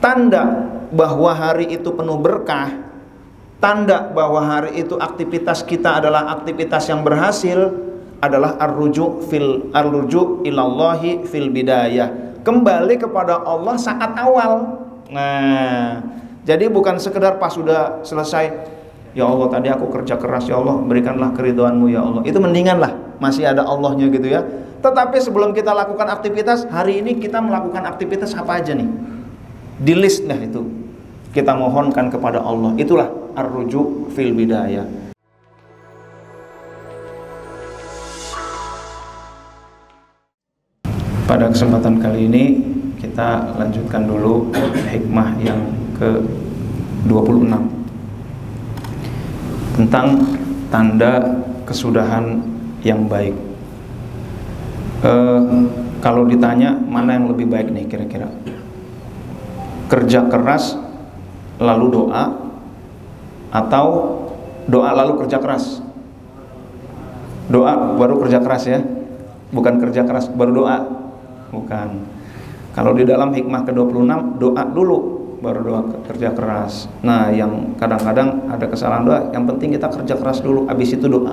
tanda bahwa hari itu penuh berkah, tanda bahwa hari itu aktivitas kita adalah aktivitas yang berhasil adalah ar-ruju' ilallahi fil bidayah, kembali kepada Allah saat awal. Nah, jadi bukan sekedar pas sudah selesai, ya Allah tadi aku kerja keras, ya Allah berikanlah keridhoanmu ya Allah, itu mendingan lah, masih ada Allahnya gitu ya. Tetapi sebelum kita lakukan aktivitas, hari ini kita melakukan aktivitas apa aja nih, di list dah itu, kita mohonkan kepada Allah. Itulah ar-ruju' fil bidayah. Pada kesempatan kali ini kita lanjutkan dulu hikmah yang ke-26 tentang tanda kesudahan yang baik. Kalau ditanya mana yang lebih baik nih kira-kira, kerja keras lalu doa, atau doa lalu kerja keras? Doa baru kerja keras ya, bukan kerja keras baru doa, bukan. Kalau di dalam hikmah ke-26, doa dulu baru doa kerja keras. Nah, yang kadang-kadang ada kesalahan doa, yang penting kita kerja keras dulu, habis itu doa.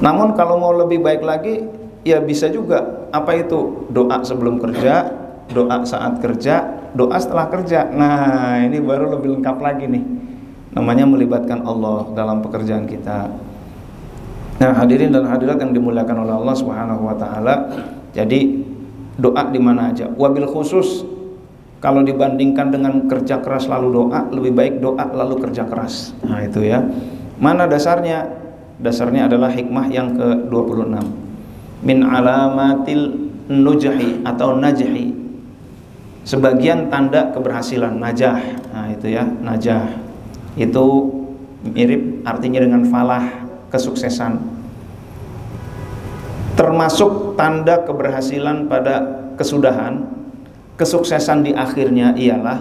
Namun kalau mau lebih baik lagi, ya bisa juga, apa itu? Doa sebelum kerja, doa saat kerja, doa setelah kerja. Nah, ini baru lebih lengkap lagi nih, namanya melibatkan Allah dalam pekerjaan kita. Nah, hadirin dan hadirat yang dimuliakan oleh Allah Subhanahu wa taala, jadi doa di mana aja. Wabil khusus kalau dibandingkan dengan kerja keras lalu doa, lebih baik doa lalu kerja keras. Nah, itu ya. Mana dasarnya? Dasarnya adalah hikmah yang ke-26. Min alamatil nujhi atau najhi, sebagian tanda keberhasilan, najah. Nah, itu ya, najah. Itu mirip artinya dengan falah, kesuksesan. Termasuk tanda keberhasilan pada kesudahan, kesuksesan di akhirnya ialah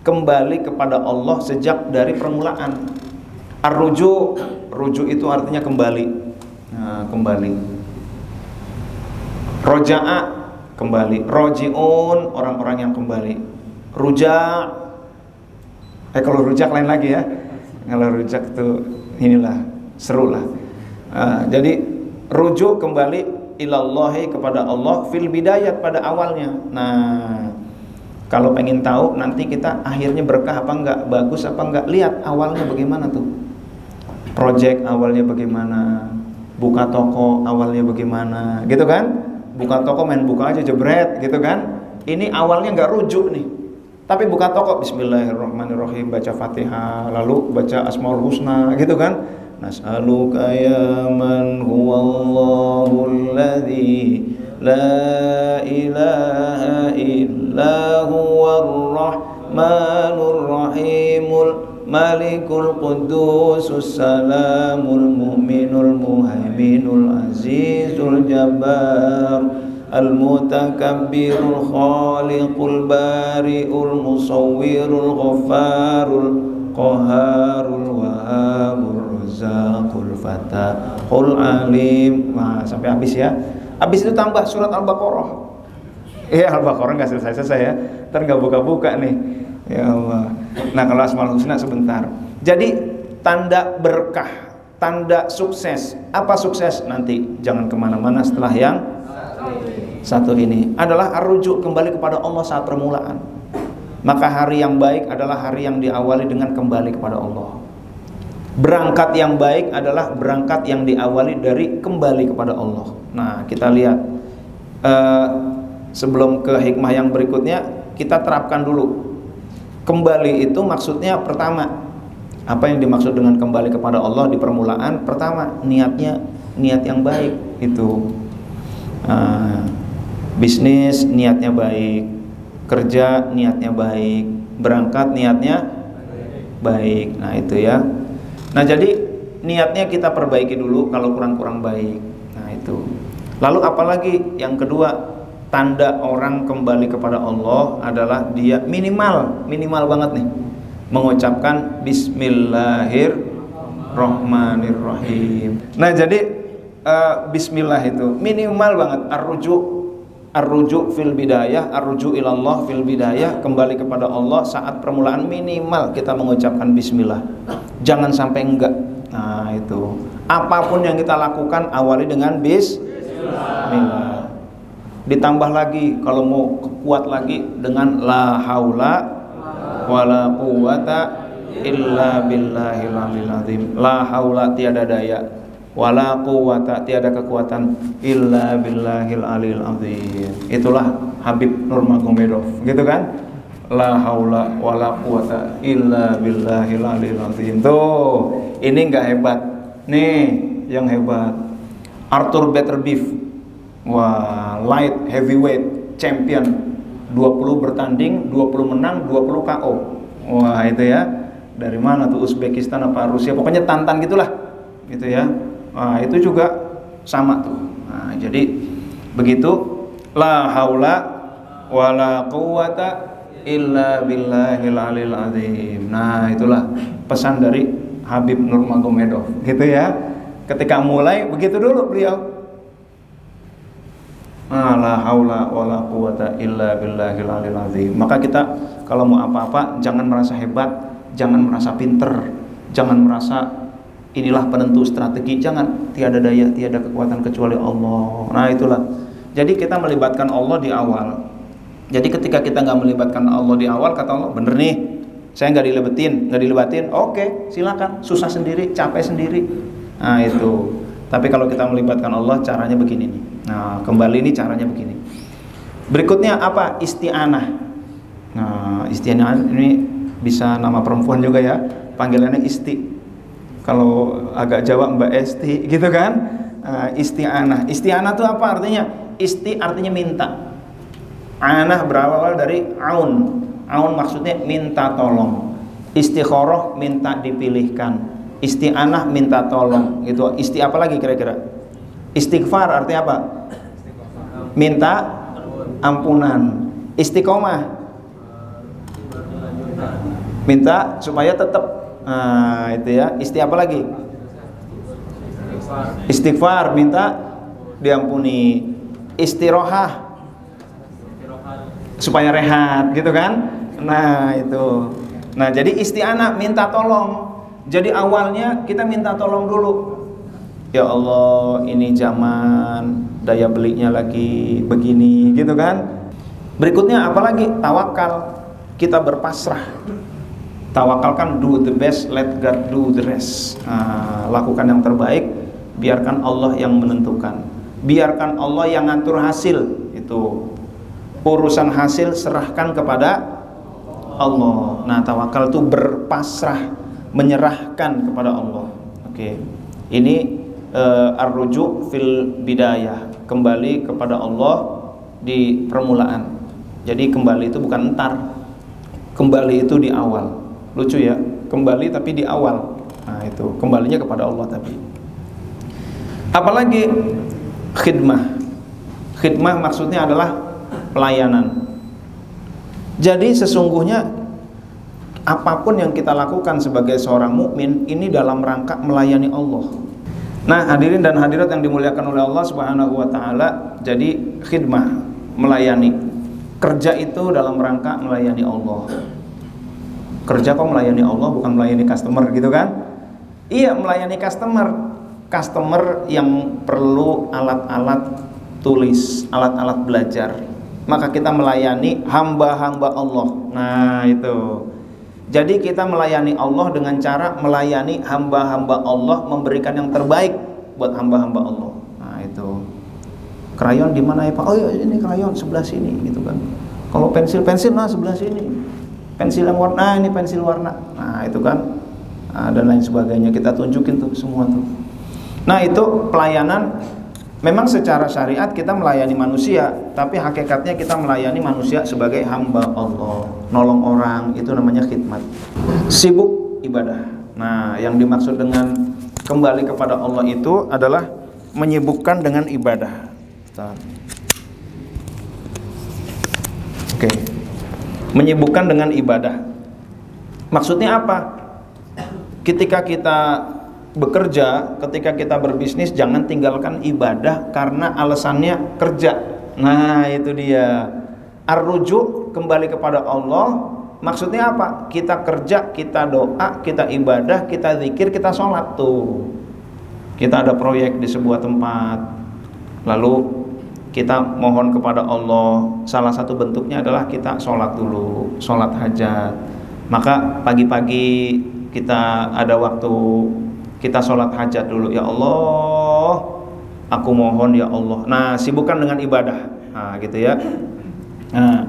kembali kepada Allah sejak dari permulaan. Rujuk itu artinya kembali. Nah, kembali. Roja'a, kembali. Roji'un, orang-orang yang kembali. Ruja', kalau rujak lain lagi ya. Kalau rujak itu inilah, seru lah. Jadi rujuk kembali ilallahi, kepada Allah, fil bidayat, pada awalnya. Nah, kalau pengen tahu nanti kita akhirnya berkah apa enggak, bagus apa enggak, lihat awalnya bagaimana tuh. Project awalnya bagaimana, buka toko awalnya bagaimana, gitu kan? Buka toko main buka aja jebret, gitu kan? Ini awalnya enggak rujuk nih. Tapi buka toko bismillahirrahmanirrahim, baca Fatihah, lalu baca Asmaul Husna, gitu kan? Nas'aluka ya man huwallahul ladzi la ilaha illa huwar rahmanur rahimul malikul qudusus salamul mu'minul muhaiminul azizul jabbar al-mutakabbirul khaliqul bari'ul musawwirul ghafarul qaharul wahabur razaqul fatahul alim. Nah, sampai habis ya. Habis itu tambah surat Al-Baqarah. Al-Baqarah nggak selesai-selesai ya. Ntar nggak buka-buka nih. Ya Allah. Nah, kalau Asmaul Husna sebentar. Jadi tanda berkah, tanda sukses. Apa sukses? Nanti jangan kemana-mana setelah yang satu ini adalah ar-rujuk, kembali kepada Allah saat permulaan. Maka hari yang baik adalah hari yang diawali dengan kembali kepada Allah. Berangkat yang baik adalah berangkat yang diawali dari kembali kepada Allah. Nah, kita lihat sebelum ke hikmah yang berikutnya, kita terapkan dulu. Kembali itu maksudnya pertama, apa yang dimaksud dengan kembali kepada Allah di permulaan? Pertama, niatnya niat yang baik itu. Bisnis niatnya baik, kerja niatnya baik, berangkat niatnya baik. Nah, itu ya. Nah, jadi niatnya kita perbaiki dulu kalau kurang-kurang baik. Nah, itu. Lalu apalagi yang kedua, tanda orang kembali kepada Allah adalah dia minimal banget nih mengucapkan bismillahirrahmanirrahim. Nah, jadi bismillah itu minimal banget, ar-rujuk Ar-ruju' fil bidayah, ar-ruju' ilallah fil bidayah, kembali kepada Allah saat permulaan minimal kita mengucapkan bismillah. Jangan sampai enggak. Nah, itu. Apapun yang kita lakukan awali dengan bismillah. Ditambah lagi kalau mau kuat lagi dengan la haula wala quwata illa billahil aliyil azim. La haula tiada daya, wala quwata tiada kekuatan illa billahil aliyil azim. Itulah Habib Nurmagomedov, gitu kan? La haula wala quwata illa billahil aliyil azim. Tuh, ini enggak hebat. Nih, yang hebat Arthur Beterbiev. Wah, light heavyweight champion. 20 bertanding, 20 menang, 20 KO. Wah, itu ya. Dari mana tuh, Uzbekistan apa Rusia? Pokoknya tantan gitulah. Gitu ya. Nah, itu juga sama tuh. Nah, jadi begitu, la haula wala quwata illa billahil aliyil azim. Nah, itulah pesan dari Habib Nurmagomedov, gitu ya. Ketika mulai begitu dulu beliau. La haula wala quwata illa billahil aliyil azim. Maka kita kalau mau apa-apa jangan merasa hebat, jangan merasa pinter, jangan merasa inilah penentu strategi, jangan. Tiada daya, tiada kekuatan kecuali Allah. Nah, itulah. Jadi kita melibatkan Allah di awal. Jadi ketika kita nggak melibatkan Allah di awal, kata Allah, bener nih, saya nggak dilibatin, oke, silakan, susah sendiri, capek sendiri. Nah, itu. Tapi kalau kita melibatkan Allah, caranya begini nih. Nah, kembali ini caranya begini. Berikutnya apa? Isti'anah. Nah, isti'anah ini bisa nama perempuan juga ya. Panggilannya Isti. Kalau agak Jawa Mbak Esti, gitu kan? Isti'anah. Isti'anah itu apa artinya? Isti artinya minta. Anah berawal dari aun. Aun maksudnya minta tolong. Istikharah minta dipilihkan. Isti'anah minta tolong. Gitu. Isti apa lagi kira-kira? Istighfar artinya apa? Minta ampunan. Istiqomah minta supaya tetap. Nah, itu ya. Isti apa lagi? Istighfar minta diampuni. Istirahah supaya rehat, gitu kan? Nah, itu. Nah, jadi isti'anah minta tolong. Jadi awalnya kita minta tolong dulu. Ya Allah, ini zaman daya belinya lagi begini, gitu kan? Berikutnya apalagi? Tawakal. Kita berpasrah. Tawakal kan do the best, let God do the rest. Lakukan yang terbaik, biarkan Allah yang menentukan. Biarkan Allah yang ngatur hasil. Itu urusan hasil serahkan kepada Allah. Nah, tawakal itu berpasrah, menyerahkan kepada Allah. Oke. Ini ar-ruju' fil bidayah, kembali kepada Allah di permulaan. Jadi kembali itu bukan entar, kembali itu di awal. Lucu ya, kembali tapi di awal. Nah, itu kembalinya kepada Allah. Tapi apalagi khidmah. Khidmah maksudnya adalah pelayanan. Jadi sesungguhnya apapun yang kita lakukan sebagai seorang mukmin ini dalam rangka melayani Allah. Nah, hadirin dan hadirat yang dimuliakan oleh Allah Subhanahu wa taala, jadi khidmah, melayani. Kerja itu dalam rangka melayani Allah. Kerja kok melayani Allah, bukan melayani customer, gitu kan? Iya, melayani customer. Customer yang perlu alat-alat tulis, alat-alat belajar. Maka kita melayani hamba-hamba Allah. Nah, itu. Jadi kita melayani Allah dengan cara melayani hamba-hamba Allah, memberikan yang terbaik buat hamba-hamba Allah. Nah, itu. Krayon di mana ya Pak? Oh ya, ini krayon sebelah sini, gitu kan. Kalau pensil nah sebelah sini. Pensil yang warna, ini pensil warna. Nah, itu kan. Nah, dan lain sebagainya kita tunjukin tuh semua tuh. Nah, itu pelayanan. Memang secara syariat kita melayani manusia, tapi hakikatnya kita melayani manusia sebagai hamba Allah. Nolong orang, itu namanya khidmat. Sibuk ibadah. Nah, yang dimaksud dengan kembali kepada Allah itu adalah menyibukkan dengan ibadah. Oke. Menyibukkan dengan ibadah. Maksudnya apa? Ketika kita bekerja, ketika kita berbisnis, jangan tinggalkan ibadah karena alasannya kerja. Nah, itu dia. Ar-rujuk, kembali kepada Allah. Maksudnya apa? Kita kerja, kita doa, kita ibadah, kita zikir, kita sholat tuh. Kita ada proyek di sebuah tempat, lalu kita mohon kepada Allah. Salah satu bentuknya adalah kita sholat dulu, sholat hajat. Maka pagi-pagi kita ada waktu, kita sholat hajat dulu. Ya Allah, aku mohon ya Allah. Nah, sibukkan dengan ibadah. Nah, gitu ya. Nah,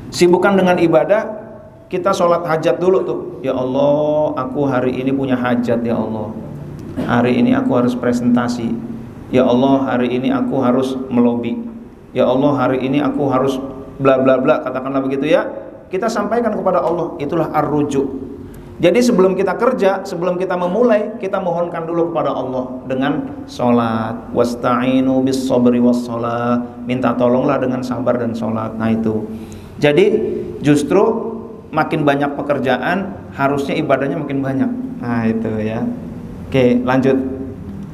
sibukkan dengan ibadah. Kita sholat hajat dulu tuh. Ya Allah, aku hari ini punya hajat ya Allah. Hari ini aku harus presentasi. Ya Allah, hari ini aku harus melobi. Ya Allah, hari ini aku harus bla bla bla, katakanlah begitu ya. Kita sampaikan kepada Allah. Itulah ar-rujuk. Jadi sebelum kita kerja, sebelum kita memulai, kita mohonkan dulu kepada Allah dengan sholat. Wasta'inu bis sabri was sholat. Minta tolonglah dengan sabar dan sholat. Nah itu. Jadi justru makin banyak pekerjaan, harusnya ibadahnya makin banyak. Nah itu ya. Oke, lanjut.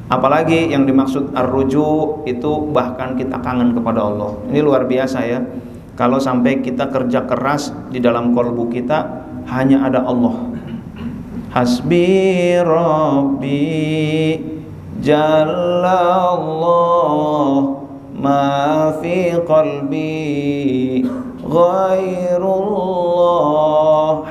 Apalagi yang dimaksud ar-rujuk itu bahkan kita kangen kepada Allah. Ini luar biasa ya. Kalau sampai kita kerja keras, di dalam kolbu kita hanya ada Allah. Hasbi Rabbi Jalla Allah ma fi qalbi ghairullah.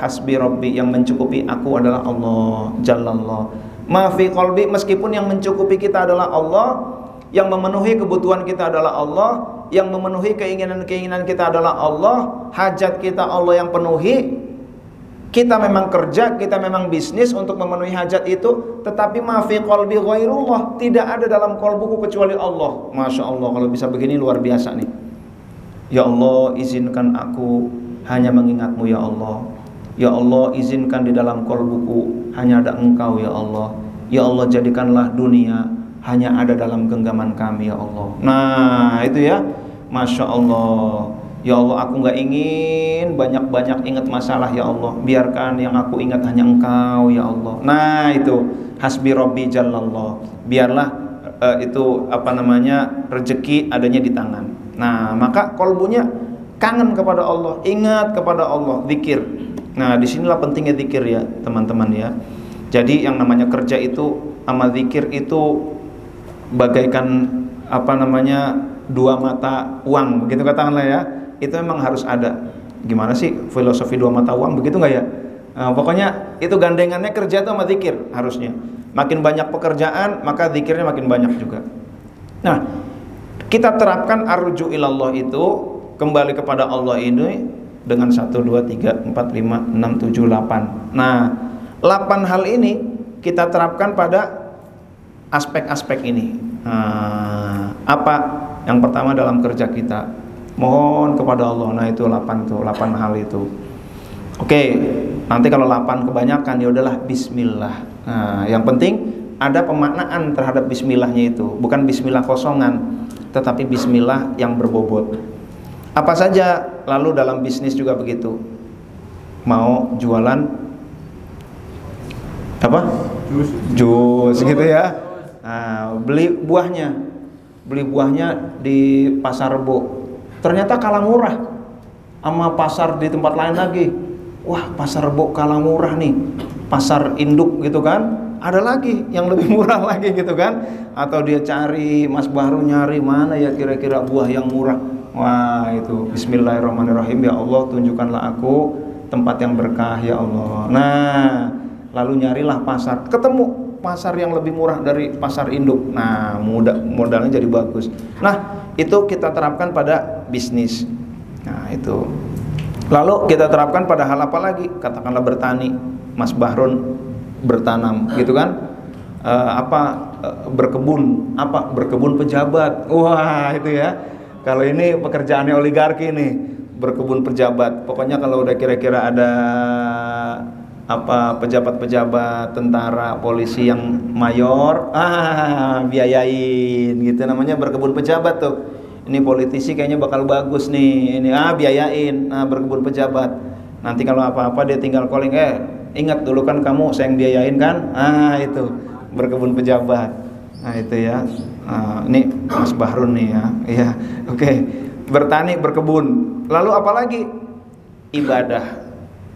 Hasbi Rabbi, yang mencukupi aku adalah Allah Jalla Allah. Ma fi qalbi, meskipun yang mencukupi kita adalah Allah, yang memenuhi kebutuhan kita adalah Allah, yang memenuhi keinginan-keinginan kita adalah Allah, hajat kita Allah yang penuhi. Kita memang kerja, kita memang bisnis untuk memenuhi hajat itu, tetapi ma fi qalbi ghairullah, tidak ada dalam qalbuku kecuali Allah. Masya Allah, kalau bisa begini luar biasa nih. Ya Allah, izinkan aku hanya mengingatmu ya Allah. Ya Allah, izinkan di dalam qalbuku hanya ada Engkau ya Allah. Ya Allah, jadikanlah dunia hanya ada dalam genggaman kami ya Allah. Nah itu ya, Masya Allah. Ya Allah, aku gak ingin banyak-banyak ingat masalah ya Allah. Biarkan yang aku ingat hanya Engkau ya Allah. Nah itu, hasbi Rabbi Jallallah. Biarlah itu rezeki adanya di tangan. Nah maka kolbunya kangen kepada Allah, ingat kepada Allah, zikir. Nah disinilah pentingnya zikir ya teman-teman ya. Jadi yang namanya kerja itu sama zikir itu bagaikan dua mata uang, begitu katakanlah ya. Itu memang harus ada. Gimana sih filosofi dua mata uang, begitu nggak ya? Nah, pokoknya itu gandengannya kerja itu sama zikir harusnya. Makin banyak pekerjaan, maka zikirnya makin banyak juga. Nah, kita terapkan ar-ruju ilallah itu, kembali kepada Allah ini dengan 1, 2, 3, 4, 5, 6, 7, 8. Nah, 8 hal ini kita terapkan pada aspek-aspek ini. Nah, apa? Yang pertama dalam kerja kita, mohon kepada Allah. Nah itu 8 hal itu. Oke, nanti kalau 8 kebanyakan ya udahlah bismillah. Nah, yang penting ada pemaknaan terhadap bismillahnya itu, bukan bismillah kosongan, tetapi bismillah yang berbobot. Apa saja, lalu dalam bisnis juga begitu. Mau jualan apa? Jus gitu ya. Nah, beli buahnya di Pasar Rebo. Ternyata kalah murah sama pasar di tempat lain lagi. Wah, Pasar Rebo kalah murah nih. Pasar induk gitu kan, ada lagi yang lebih murah lagi gitu kan. Atau dia cari, Mas Bahru nyari mana ya kira-kira buah yang murah. Wah itu, bismillahirrahmanirrahim. Ya Allah, tunjukkanlah aku tempat yang berkah ya Allah. Nah, lalu nyarilah pasar, ketemu pasar yang lebih murah dari pasar induk. Nah, modalnya jadi bagus. Nah, itu kita terapkan pada bisnis. Nah, itu. Lalu kita terapkan pada hal apa lagi? Katakanlah bertani. Mas Bahrun bertanam, gitu kan? Berkebun. Berkebun pejabat. Wah, itu ya. Kalau ini pekerjaannya oligarki nih, berkebun pejabat. Pokoknya kalau udah kira-kira ada pejabat-pejabat, tentara, polisi yang mayor, biayain gitu, namanya berkebun pejabat tuh. Ini politisi kayaknya bakal bagus nih, ini biayain, berkebun pejabat. Nanti kalau apa-apa dia tinggal calling, ingat dulu kan kamu saya yang biayain kan? Itu berkebun pejabat. Nah itu ya. Ini Mas Bahrun nih ya. Iya, oke. bertani, berkebun. Lalu apalagi? Ibadah.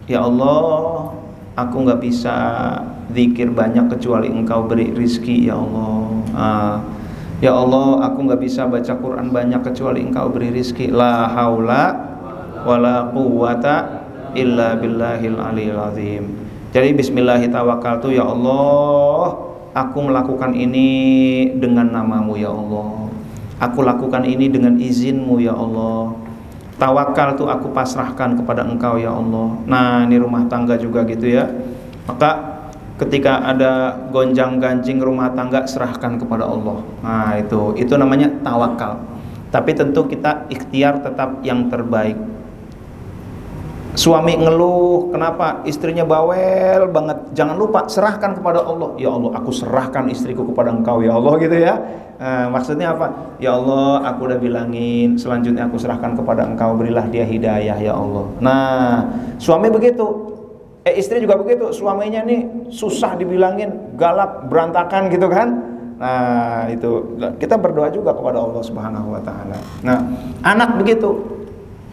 Ya Allah, aku nggak bisa zikir banyak kecuali Engkau beri rizki, ya Allah. Ya Allah, aku nggak bisa baca Quran banyak kecuali Engkau beri rizki. La haula wala quwwata illa billahil aliyil azim. Jadi bismillahirrahmanirrahim, ya Allah, aku melakukan ini dengan namamu ya Allah. Aku lakukan ini dengan izinmu ya Allah. Tawakal tuh aku pasrahkan kepada Engkau ya Allah. Nah, ini rumah tangga juga gitu ya. Maka ketika ada gonjang-ganjing rumah tangga, serahkan kepada Allah. Nah, itu namanya tawakal. Tapi tentu kita ikhtiar tetap yang terbaik. Suami ngeluh, kenapa istrinya bawel banget? Jangan lupa serahkan kepada Allah. Ya Allah, aku serahkan istriku kepada Engkau ya Allah, gitu ya. Maksudnya apa? Ya Allah, aku udah bilangin, selanjutnya aku serahkan kepada Engkau, berilah dia hidayah ya Allah. Nah, suami begitu. Istri juga begitu. Suaminya nih susah dibilangin, galak, berantakan gitu kan. Nah, itu kita berdoa juga kepada Allah Subhanahu wa taala. Nah, anak begitu.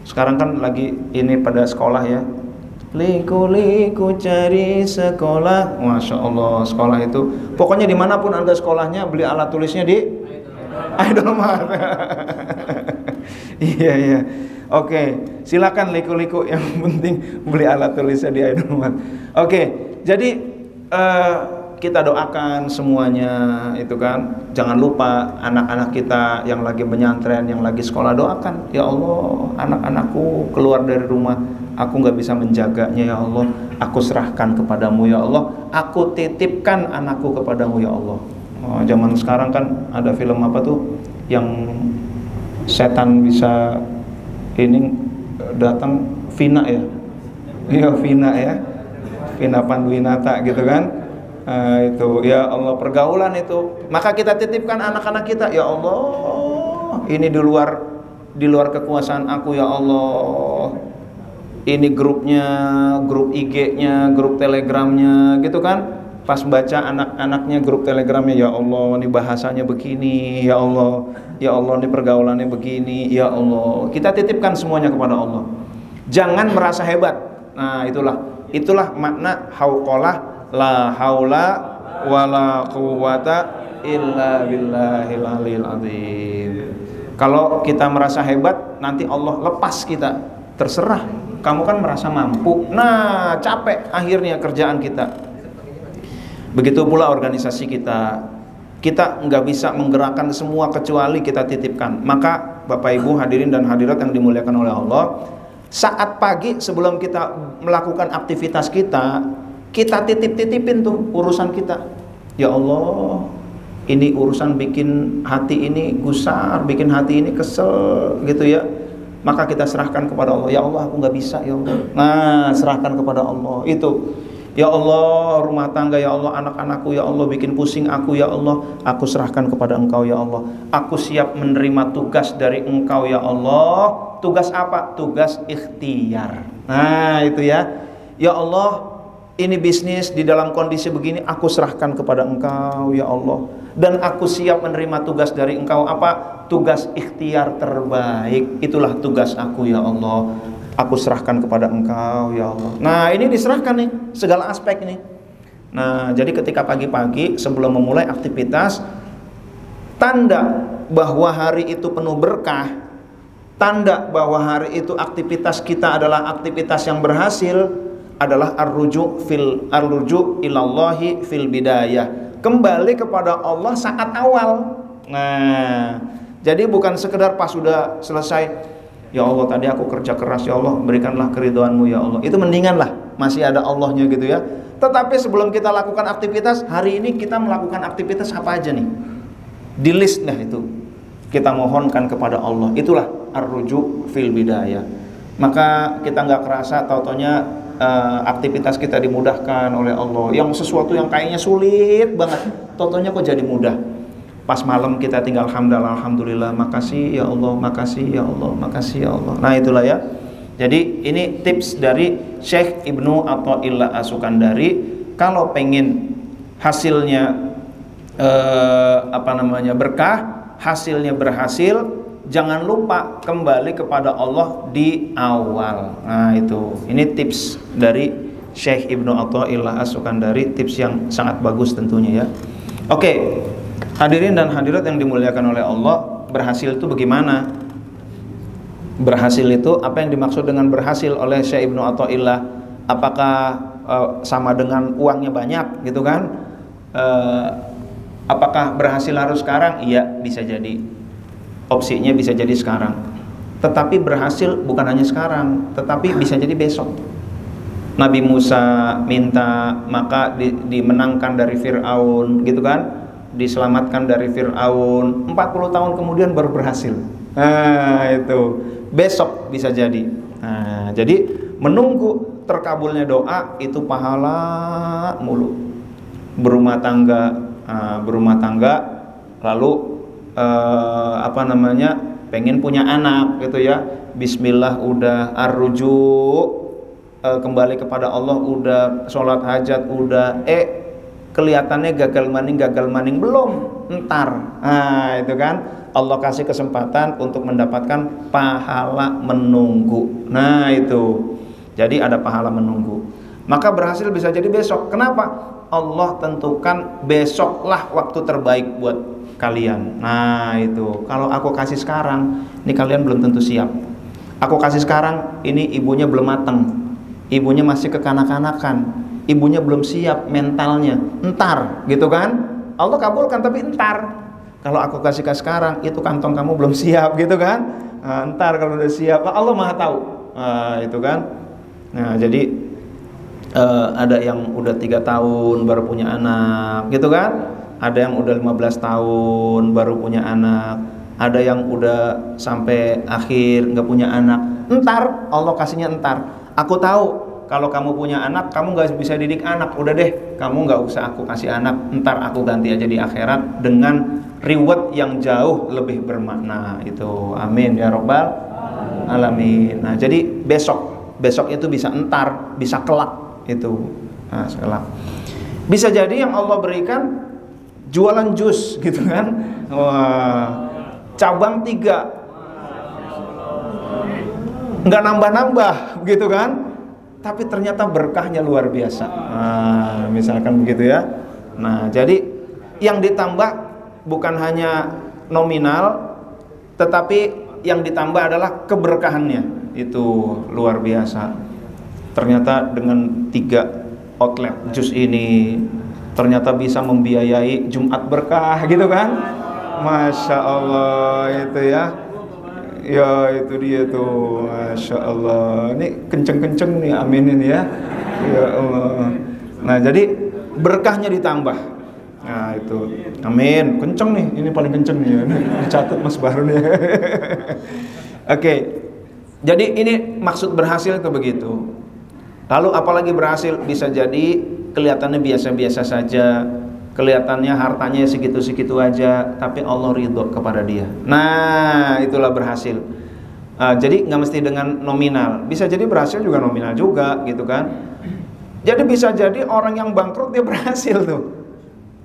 Sekarang kan lagi ini pada sekolah ya. Liku-liku cari sekolah. Masya Allah, sekolah itu pokoknya dimanapun Anda sekolahnya, beli alat tulisnya di Idolmart. Iya. Oke, silakan liku-liku, yang penting beli alat tulisnya di Idolmart. Oke, jadi kita doakan semuanya itu kan. Jangan lupa anak-anak kita yang lagi menyantren, yang lagi sekolah, doakan. Ya Allah, anak-anakku keluar dari rumah, aku gak bisa menjaganya ya Allah. Aku serahkan kepadamu ya Allah. Aku titipkan anakku kepadamu ya Allah. Zaman sekarang kan ada film apa tuh, yang setan bisa ini datang, Vina ya. Iya, Vina ya. Vina Panduwinata gitu kan. Itu ya Allah, pergaulan itu. Maka kita titipkan anak-anak kita, ya Allah, ini di luar kekuasaan aku ya Allah. Ini grupnya, grup IG-nya, grup Telegramnya gitu kan. Pas baca anak-anaknya grup Telegramnya, ya Allah, ini bahasanya begini, ya Allah. Ya Allah, ini pergaulannya begini, ya Allah. Kita titipkan semuanya kepada Allah. Jangan merasa hebat. Nah, itulah makna hauqalah la haula wala quwwata illa billahil aliyil azim. Kalau kita merasa hebat, nanti Allah lepas kita. Terserah, kamu kan merasa mampu. Nah, capek akhirnya kerjaan kita. Begitu pula organisasi kita. Kita nggak bisa menggerakkan semua kecuali kita titipkan. Maka Bapak Ibu hadirin dan hadirat yang dimuliakan oleh Allah, saat pagi sebelum kita melakukan aktivitas kita titip-titipin tuh urusan kita. Ya Allah, ini urusan bikin hati ini gusar, bikin hati ini kesel gitu ya. Maka kita serahkan kepada Allah. Ya Allah, aku nggak bisa ya Allah. Nah, serahkan kepada Allah. Itu, ya Allah, rumah tangga ya Allah, anak-anakku ya Allah, bikin pusing aku ya Allah. Aku serahkan kepada Engkau ya Allah. Aku siap menerima tugas dari Engkau ya Allah. Tugas apa? Tugas ikhtiar. Nah, itu ya. Ya Allah, ini bisnis di dalam kondisi begini, aku serahkan kepada Engkau ya Allah. Dan aku siap menerima tugas dari Engkau. Apa? Tugas ikhtiar terbaik. Itulah tugas aku ya Allah. Aku serahkan kepada Engkau ya Allah. Nah, ini diserahkan nih, segala aspek nih. Nah, jadi ketika pagi-pagi sebelum memulai aktivitas, tanda bahwa hari itu penuh berkah, tanda bahwa hari itu aktivitas kita adalah aktivitas yang berhasil, adalah ar-ruju' ilallahi fil bidayah. Kembali kepada Allah saat awal. Nah, jadi bukan sekedar pas sudah selesai, ya Allah tadi aku kerja keras ya Allah, berikanlah keridhoanmu ya Allah. Itu mendingan lah, masih ada Allahnya gitu ya. Tetapi sebelum kita lakukan aktivitas, hari ini kita melakukan aktivitas apa aja nih? Di list dah itu. Kita mohonkan kepada Allah. Itulah ar-ruju' fil bidayah. Maka kita nggak kerasa, tau-taunya aktivitas kita dimudahkan oleh Allah. Yang sesuatu yang kayaknya sulit banget, totonya kok jadi mudah. Pas malam kita tinggal alhamdulillah, makasih ya Allah, makasih ya Allah, makasih ya Allah. Nah, itulah ya. Jadi ini tips dari Syekh Ibnu Athaillah As-Sukandari. Kalau pengen hasilnya berkah, hasilnya berhasil, jangan lupa kembali kepada Allah di awal. Nah itu, ini tips dari Syekh Ibnu Athaillah As-Sukandari, tips yang sangat bagus tentunya ya. Oke, hadirin dan hadirat yang dimuliakan oleh Allah, berhasil itu bagaimana? Berhasil itu, apa yang dimaksud dengan berhasil oleh Syekh Ibnu Athaillah? Apakah sama dengan uangnya banyak gitu kan? Apakah berhasil harus sekarang? Iya, bisa jadi. Opsinya bisa jadi sekarang. Tetapi berhasil bukan hanya sekarang, tetapi bisa jadi besok. Nabi Musa minta, maka dimenangkan dari Fir'aun gitu kan, diselamatkan dari Fir'aun. 40 tahun kemudian baru berhasil. Nah itu, besok bisa jadi. Nah, jadi menunggu terkabulnya doa itu pahala mulu. Berumah tangga lalu pengen punya anak gitu ya, bismillah udah, ar-ruju' kembali kepada Allah udah, sholat hajat udah, kelihatannya gagal maning belum, entar. Nah itu kan, Allah kasih kesempatan untuk mendapatkan pahala menunggu. Nah itu, jadi ada pahala menunggu. Maka berhasil bisa jadi besok. Kenapa? Allah tentukan besoklah waktu terbaik buat kalian. Nah itu, kalau aku kasih sekarang, ini kalian belum tentu siap. Aku kasih sekarang, ini ibunya belum mateng, ibunya masih kekanak-kanakan, ibunya belum siap mentalnya, entar gitu kan. Allah kabulkan tapi entar. Kalau aku kasih ke sekarang, itu kantong kamu belum siap gitu kan. Entar kalau udah siap, Allah Maha tahu. Itu kan. Nah jadi ada yang udah 3 tahun baru punya anak gitu kan, ada yang udah 15 tahun baru punya anak, ada yang udah sampai akhir nggak punya anak. Entar, Allah kasihnya entar. Aku tahu kalau kamu punya anak, kamu nggak bisa didik anak, udah deh kamu nggak usah aku kasih anak, entar aku ganti aja di akhirat dengan reward yang jauh lebih bermakna. Itu amin ya robbal alamin. Nah jadi besok itu bisa entar, bisa kelak itu. Nah, sekarang bisa jadi yang Allah berikan jualan jus gitu kan. Wah, cabang 3, nggak nambah-nambah gitu kan, tapi ternyata berkahnya luar biasa. Nah, misalkan begitu ya. Nah jadi yang ditambah bukan hanya nominal, tetapi yang ditambah adalah keberkahannya. Itu luar biasa. Ternyata dengan 3 outlet jus ini ternyata bisa membiayai Jumat berkah gitu kan. Masya Allah itu ya. Ya itu dia tuh, Masya Allah. Ini kenceng-kenceng nih, aminin ya. Ya Allah. Nah jadi berkahnya ditambah. Nah itu, amin. Kenceng nih, ini paling kenceng nih. Dicatat Mas Bahrun ya. Oke. Jadi ini maksud berhasil itu begitu. Lalu apalagi berhasil, bisa jadi kelihatannya biasa-biasa saja, kelihatannya hartanya segitu-segitu aja, tapi Allah ridho kepada dia. Nah itulah berhasil. Jadi nggak mesti dengan nominal, bisa jadi berhasil juga nominal juga gitu kan. Jadi bisa jadi orang yang bangkrut dia berhasil tuh.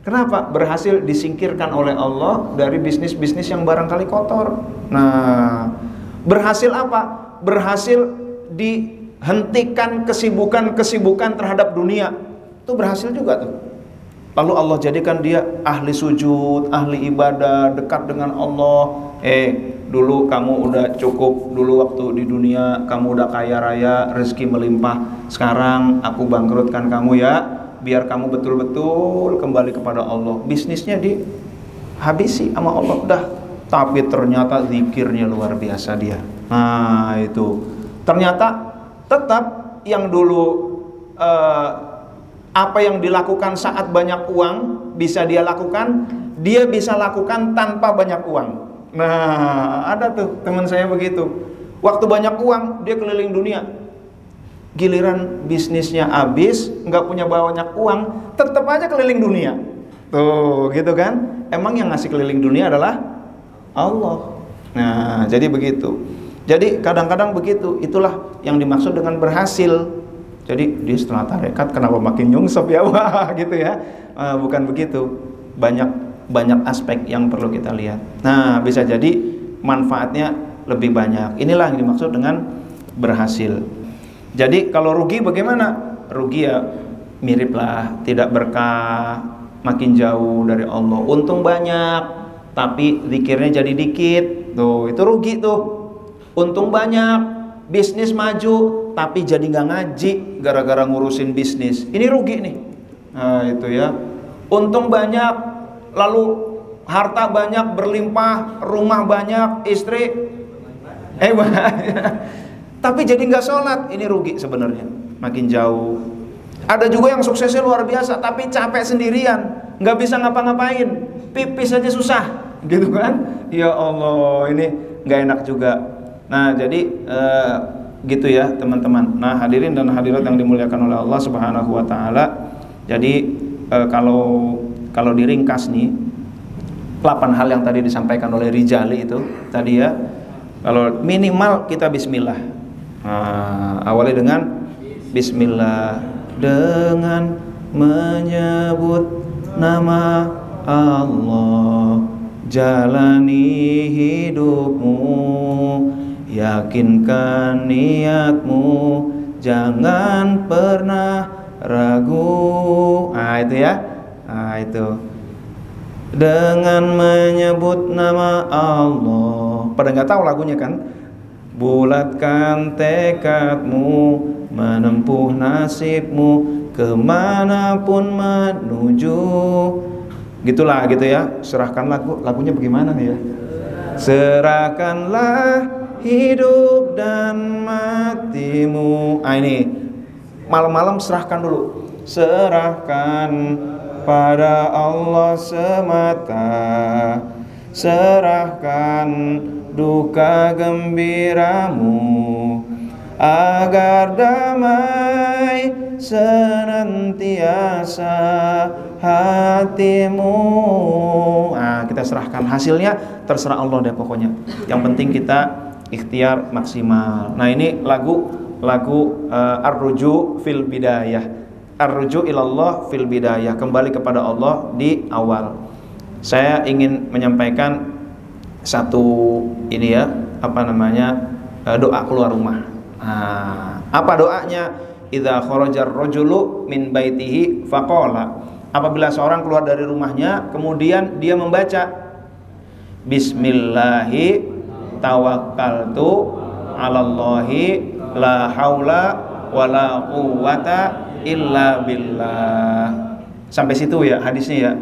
Kenapa? Berhasil disingkirkan oleh Allah dari bisnis-bisnis yang barangkali kotor. Nah berhasil apa? Berhasil dihentikan kesibukan-kesibukan terhadap dunia. Itu berhasil juga tuh. Lalu Allah jadikan dia ahli sujud, ahli ibadah, dekat dengan Allah. Dulu kamu udah cukup, dulu waktu di dunia kamu udah kaya raya, rezeki melimpah. Sekarang aku bangkrutkan kamu ya, biar kamu betul-betul kembali kepada Allah. Bisnisnya dihabisi sama Allah udah. Tapi ternyata zikirnya luar biasa dia. Nah itu, ternyata tetap yang dulu apa yang dilakukan saat banyak uang bisa dia lakukan, dia bisa lakukan tanpa banyak uang. Nah ada tuh teman saya begitu, waktu banyak uang dia keliling dunia, giliran bisnisnya habis, nggak punya banyak uang, tetap aja keliling dunia. Tuh gitu kan, emang yang ngasih keliling dunia adalah Allah. Nah jadi begitu. Jadi kadang-kadang begitu, itulah yang dimaksud dengan berhasil. Jadi dia setelah tarekat kenapa makin nyungsep ya, wah gitu ya. Bukan begitu, banyak aspek yang perlu kita lihat. Nah bisa jadi manfaatnya lebih banyak. Inilah yang dimaksud dengan berhasil. Jadi kalau rugi bagaimana? Rugi ya mirip lah, tidak berkah, makin jauh dari Allah. Untung banyak, tapi zikirnya jadi dikit. Tuh, itu rugi tuh. Untung banyak, bisnis maju, tapi jadi nggak ngaji gara-gara ngurusin bisnis. Ini rugi nih. Nah, itu ya. Untung banyak, lalu harta banyak, berlimpah, rumah banyak, istri tapi jadi nggak sholat. Ini rugi sebenarnya, makin jauh. Ada juga yang suksesnya luar biasa, tapi capek sendirian, nggak bisa ngapa-ngapain, pipis aja susah, gitu kan? Ya Allah, ini nggak enak juga. Nah, jadi gitu ya teman-teman. Nah, hadirin dan hadirat yang dimuliakan oleh Allah Subhanahu Wa Taala. Jadi kalau diringkas nih, 8 hal yang tadi disampaikan oleh Rijali itu tadi ya. Kalau minimal kita bismillah. Awali dengan bismillah, dengan menyebut nama Allah. Jalani hidupmu, yakinkan niatmu, jangan pernah ragu. Itu ya. Itu dengan menyebut nama Allah. Pada nggak tahu lagunya kan? Bulatkan tekadmu, menempuh nasibmu, kemanapun menuju. Gitulah gitu ya. Serahkan lagunya bagaimana nih ya? Serahkanlah hidup dan matimu. Ini malam-malam serahkan dulu. Serahkan pada Allah semata, serahkan duka gembiramu, agar damai senantiasa hatimu. Kita serahkan, hasilnya terserah Allah deh pokoknya. Yang penting kita ikhtiar maksimal. Nah, ini lagu Ar-Ruju fil Bidayah. Ar-Ruju ilallah fil Bidayah, kembali kepada Allah di awal. Saya ingin menyampaikan satu ini ya, doa keluar rumah. Apa doanya? Idza kharajar rajulu min baitihi faqala. Apabila seorang keluar dari rumahnya, kemudian dia membaca Bismillahi tawakkaltu 'alallahi la haula wala quwwata illa billah. Sampai situ ya hadisnya ya.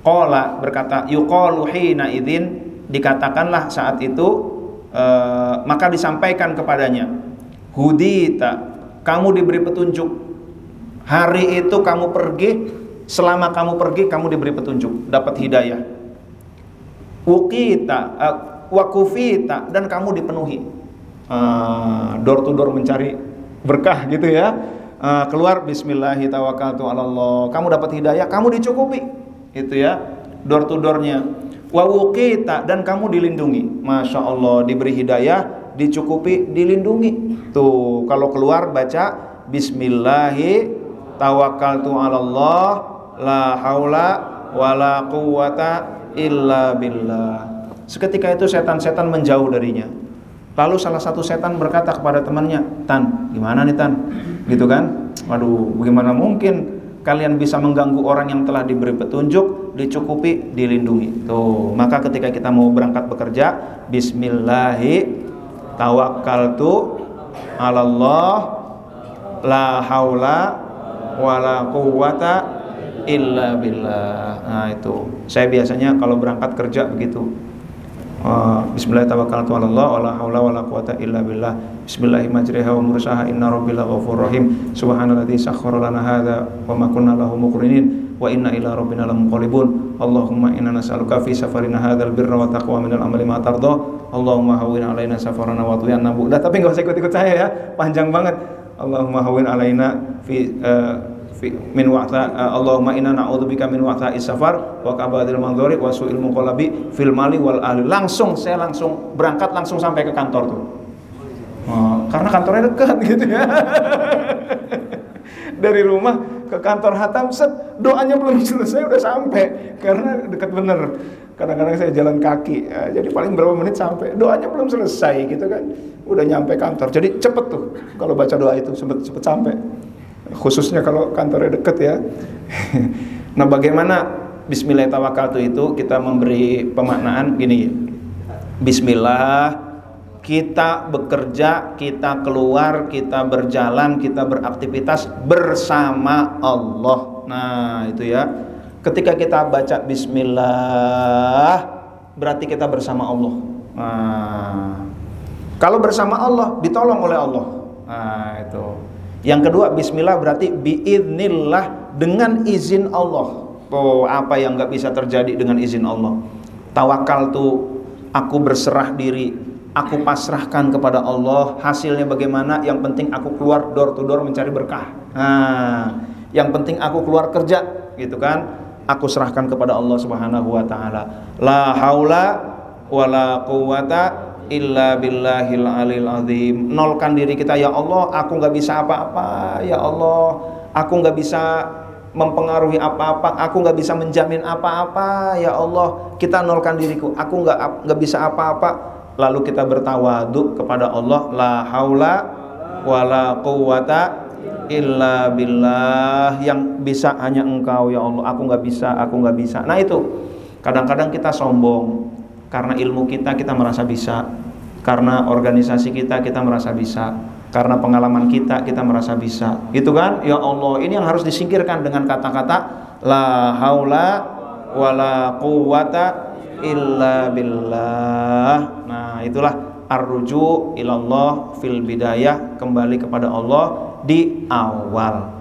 Qala berkata, yuqalu hina idzin, dikatakanlah saat itu, maka disampaikan kepadanya, hudita, kamu diberi petunjuk. Hari itu kamu pergi, selama kamu pergi kamu diberi petunjuk, dapat hidayah. Wuqita, wakufita, dan kamu dipenuhi. Door to door mencari berkah gitu ya. Keluar Bismillahi tawakkaltu 'alallah, kamu dapat hidayah, kamu dicukupi. Itu ya, door to doornya. Wa wuqita, dan kamu dilindungi. Masya Allah, diberi hidayah, dicukupi, dilindungi. Tuh, kalau keluar baca Bismillahi tawakkaltu 'alallah la haula wala quwwata illa billah. Seketika itu setan-setan menjauh darinya. Lalu salah satu setan berkata kepada temannya, Tan, gimana nih Tan? Gitu kan? Waduh, bagaimana mungkin kalian bisa mengganggu orang yang telah diberi petunjuk, dicukupi, dilindungi. Tuh, maka ketika kita mau berangkat bekerja, Bismillahi tawakkaltu 'alallah la haula wala quwwata illa billah. Nah, itu. Saya biasanya kalau berangkat kerja begitu. Bismillah tawakkaltu 'alallah wala haula wala quwwata illa billah. Bismillahi majriha wa mursaha inna rabbil ghafurur rahim. Subhanalladzi sakhkhara lana hadza wa ma kunna lahu muqrinin wa inna ila rabbina lamunqalibun. Allahumma inna nas'aluka fi safarina hadzal birra wa taqwa minal amali ma tardha. Allahumma hawwin alaina safarana wa tuyanna. Udah, tapi enggak usah ikut-ikut saya ya. Panjang banget. Allahumma hawwin alaina fi min wa'ta Allahumma inna na'udzubika min wa'tha'is safar wa kabadil manzuri wa su'il munqalabi fil mali wal ahli. Saya langsung berangkat, langsung sampai ke kantor tuh. Karena kantornya dekat gitu ya. Dari rumah ke kantor Hatam, doanya belum selesai udah sampai, karena dekat bener. Kadang-kadang saya jalan kaki, jadi paling berapa menit sampai. Doanya belum selesai gitu kan, udah nyampe kantor. Jadi cepet tuh kalau baca doa itu, cepet sampai. Khususnya kalau kantornya deket ya. Nah, bagaimana Bismillahirrahmanirrahim itu kita memberi pemaknaan gini. Bismillah, kita bekerja, kita keluar, kita berjalan, kita beraktivitas bersama Allah. Nah, itu ya. Ketika kita baca Bismillah, berarti kita bersama Allah. Nah, kalau bersama Allah, ditolong oleh Allah. Nah, itu. Yang kedua, Bismillah berarti biiznillah, dengan izin Allah. Oh, apa yang nggak bisa terjadi dengan izin Allah? Tawakal tuh, aku berserah diri, aku pasrahkan kepada Allah. Hasilnya bagaimana? Yang penting aku keluar door to door mencari berkah. Nah, yang penting aku keluar kerja, gitu kan? Aku serahkan kepada Allah Subhanahu wa taala. La haula wala quwata illa billahil alil azim. Nolkan diri kita, ya Allah, aku nggak bisa apa-apa. Ya Allah, aku nggak bisa mempengaruhi apa-apa, aku nggak bisa menjamin apa-apa. Ya Allah, kita nolkan diriku, aku nggak bisa apa-apa. Lalu kita bertawadu kepada Allah, la haula wala quwata illa billah, yang bisa hanya Engkau ya Allah, aku nggak bisa. Nah, itu kadang-kadang kita sombong karena ilmu kita merasa bisa, karena organisasi kita merasa bisa, karena pengalaman kita merasa bisa, gitu kan? Ya Allah, ini yang harus disingkirkan dengan kata-kata la haula wala quwata illa billah. Nah, itulah ar-ruju ilallah fil bidayah, kembali kepada Allah di awal.